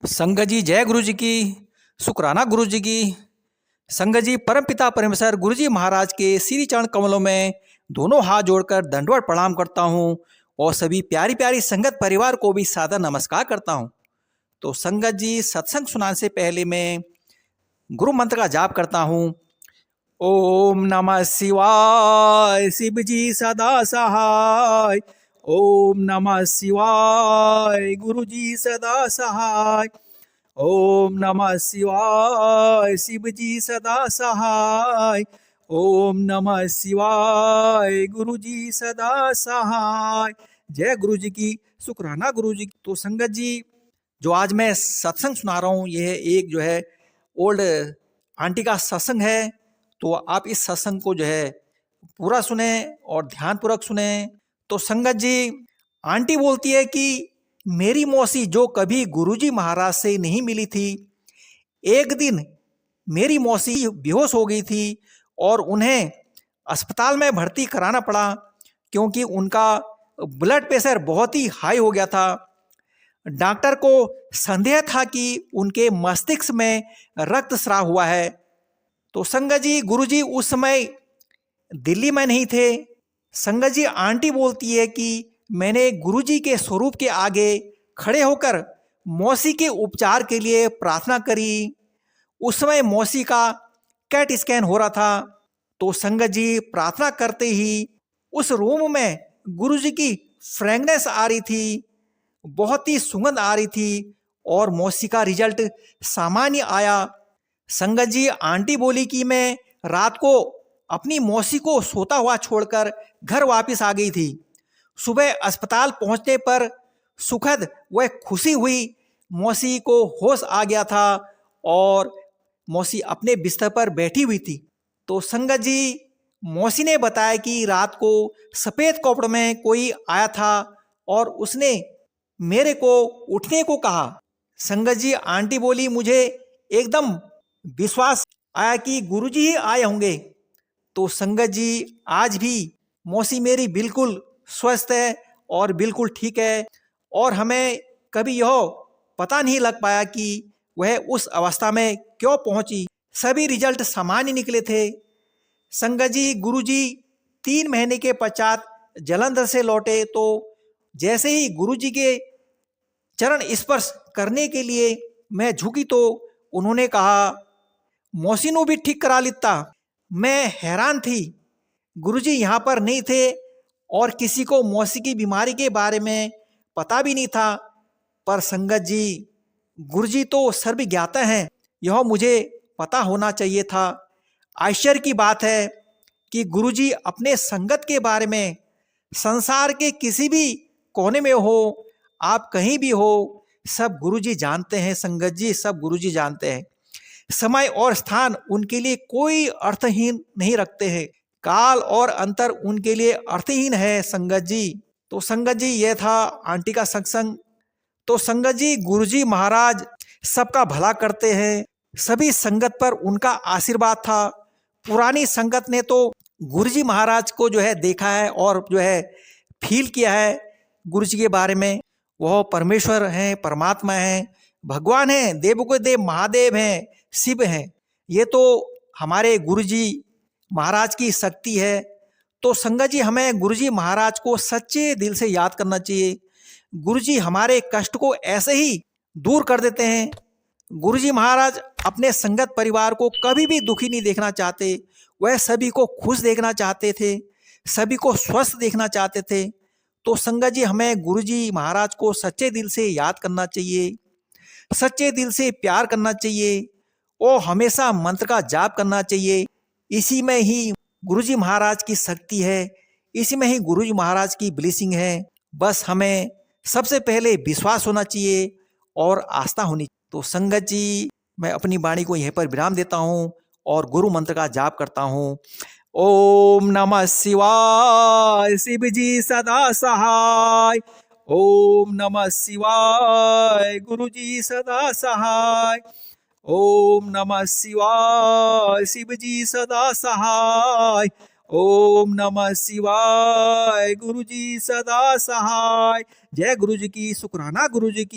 संगत जी जय गुरु जी की, शुक्राना गुरु जी की। संगत जी परमपिता परमेश्वर गुरु जी महाराज के श्री चरण कमलों में दोनों हाथ जोड़कर दंडवत प्रणाम करता हूँ और सभी प्यारी प्यारी संगत परिवार को भी सादर नमस्कार करता हूँ। तो संगत जी सत्संग सुनाने से पहले मैं गुरु मंत्र का जाप करता हूँ। ओम नमः शिवाय, शिव जी सदा सहाय। ओम नमः शिवाय, गुरु जी सदा सहाय। ओम नमः शिवाय, शिव जी सदा सहाय। ओम नमः शिवाय, गुरु जी सदा सहाय। जय गुरु जी की, शुक्राना गुरु जी की। तो संगत जी जो आज मैं सत्संग सुना रहा हूँ यह एक जो है ओल्ड आंटी का सत्संग है। तो आप इस सत्संग को जो है पूरा सुने और ध्यानपूर्वक सुने। तो संगत जी आंटी बोलती है कि मेरी मौसी जो कभी गुरुजी महाराज से नहीं मिली थी, एक दिन मेरी मौसी बेहोश हो गई थी और उन्हें अस्पताल में भर्ती कराना पड़ा क्योंकि उनका ब्लड प्रेशर बहुत ही हाई हो गया था। डॉक्टर को संदेह था कि उनके मस्तिष्क में रक्तस्राव हुआ है। तो संगत जी गुरुजी उस समय दिल्ली में नहीं थे। संगत जी आंटी बोलती है कि मैंने गुरुजी के स्वरूप के आगे खड़े होकर मौसी के उपचार के लिए प्रार्थना करी। उस समय मौसी का कैट स्कैन हो रहा था। तो संगत जी प्रार्थना करते ही उस रूम में गुरुजी की फ्रेगनेंस आ रही थी, बहुत ही सुगंध आ रही थी और मौसी का रिजल्ट सामान्य आया। संगत जी आंटी बोली कि मैं रात को अपनी मौसी को सोता हुआ छोड़कर घर वापस आ गई थी। सुबह अस्पताल पहुंचने पर सुखद वह खुशी हुई, मौसी को होश आ गया था और मौसी अपने बिस्तर पर बैठी हुई थी। तो संगत जी मौसी ने बताया कि रात को सफ़ेद कपड़ों में कोई आया था और उसने मेरे को उठने को कहा। संगत जी आंटी बोली मुझे एकदम विश्वास आया कि गुरुजी ही आए होंगे। तो संगत जी आज भी मौसी मेरी बिल्कुल स्वस्थ है और बिल्कुल ठीक है और हमें कभी यह पता नहीं लग पाया कि वह उस अवस्था में क्यों पहुंची। सभी रिजल्ट सामान्य निकले थे। संगत जी गुरुजी 3 महीने के पश्चात जालंधर से लौटे। तो जैसे ही गुरुजी के चरण स्पर्श करने के लिए मैं झुकी तो उन्होंने कहा मौसी नू भी ठीक करा लिता। मैं हैरान थी, गुरुजी यहाँ पर नहीं थे और किसी को मौसी की बीमारी के बारे में पता भी नहीं था। पर संगत जी गुरुजी तो सर्वज्ञाता हैं, यह मुझे पता होना चाहिए था। आश्चर्य की बात है कि गुरुजी अपने संगत के बारे में संसार के किसी भी कोने में हो, आप कहीं भी हो, सब गुरुजी जानते हैं। संगत जी सब गुरुजी जानते हैं। समय और स्थान उनके लिए कोई अर्थहीन नहीं रखते हैं, काल और अंतर उनके लिए अर्थहीन है। संगत जी तो संगत जी यह था आंटी का सत्संग। तो संगत जी गुरुजी महाराज सबका भला करते हैं, सभी संगत पर उनका आशीर्वाद था। पुरानी संगत ने तो गुरुजी महाराज को जो है देखा है और जो है फील किया है गुरुजी के बारे में। वह परमेश्वर हैं, परमात्मा हैं, भगवान हैं, देव को देव महादेव हैं, शिव हैं। ये तो हमारे गुरुजी महाराज की शक्ति है। तो संगत जी हमें गुरुजी महाराज को सच्चे दिल से याद करना चाहिए। गुरुजी हमारे कष्ट को ऐसे ही दूर कर देते हैं। गुरुजी महाराज अपने संगत परिवार को कभी भी दुखी नहीं देखना चाहते, वह सभी को खुश देखना चाहते थे, सभी को स्वस्थ देखना चाहते थे। तो संगत जी हमें गुरुजी महाराज को सच्चे दिल से याद करना चाहिए, सच्चे दिल से प्यार करना चाहिए और हमेशा मंत्र का जाप करना चाहिए। इसी में ही गुरुजी महाराज की शक्ति है, इसी में ही गुरुजी महाराज की ब्लेसिंग है। बस हमें सबसे पहले विश्वास होना चाहिए और आस्था होनी। तो संगत जी मैं अपनी वाणी को यहीं पर विराम देता हूँ और गुरु मंत्र का जाप करता हूँ। ओम नमः शिवाय, शिव जी सदा सहाय। ओम नमः शिवाय, गुरु जी सदा सहाय। ओम नमः शिवाय, शिव जी सदा सहाय। ओम नमः शिवाय, गुरु जी सदा सहाय। जय गुरु जी की, शुक्राना गुरु जी की।